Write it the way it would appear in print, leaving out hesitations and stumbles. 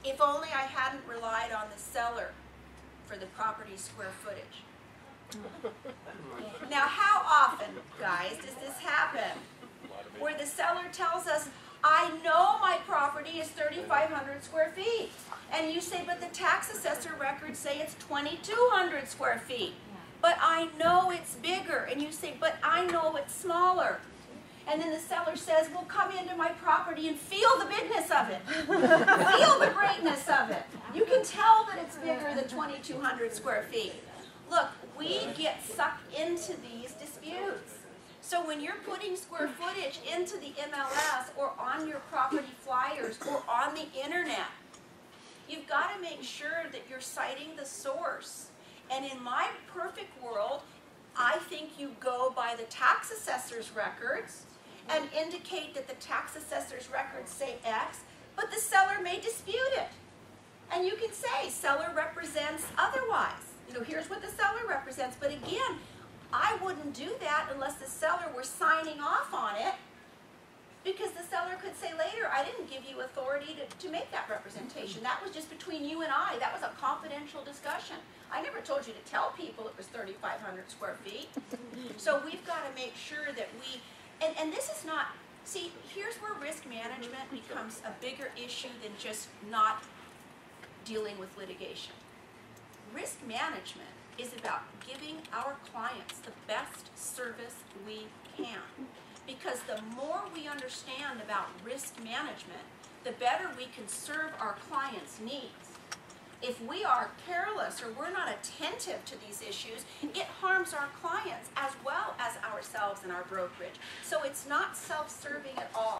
If only I hadn't relied on the seller for the property square footage. Now, how often, guys, does this happen? Where the seller tells us, I know my property is 3,500 square feet. And you say, but the tax assessor records say it's 2,200 square feet. But I know it's bigger. And you say, but I know it's smaller. And then the seller says, well, come into my property and feel the bigness of it. Feel the greatness of it. You can tell that it's bigger than 2,200 square feet. Look, we get sucked into these disputes. So when you're putting square footage into the MLS or on your property flyers or on the internet, you've got to make sure that you're citing the source. And in my perfect world, I think you go by the tax assessor's records and indicate that the tax assessor's records say X, but the seller may dispute it. And you can say, seller represents otherwise. You know, here's what the seller represents. But again, I wouldn't do that unless the seller were signing off on it, because the seller could say later, I didn't give you authority to make that representation. That was just between you and I. That was a confidential discussion. I never told you to tell people it was 3,500 square feet. So we've got to make sure that we, and this is not, see, here's where risk management becomes a bigger issue than just not dealing with litigation. Risk management is about giving our clients the best service we can. Because the more we understand about risk management, the better we can serve our clients' needs. If we are careless or we're not attentive to these issues, it harms our clients as well as ourselves and our brokerage. So it's not self-serving at all.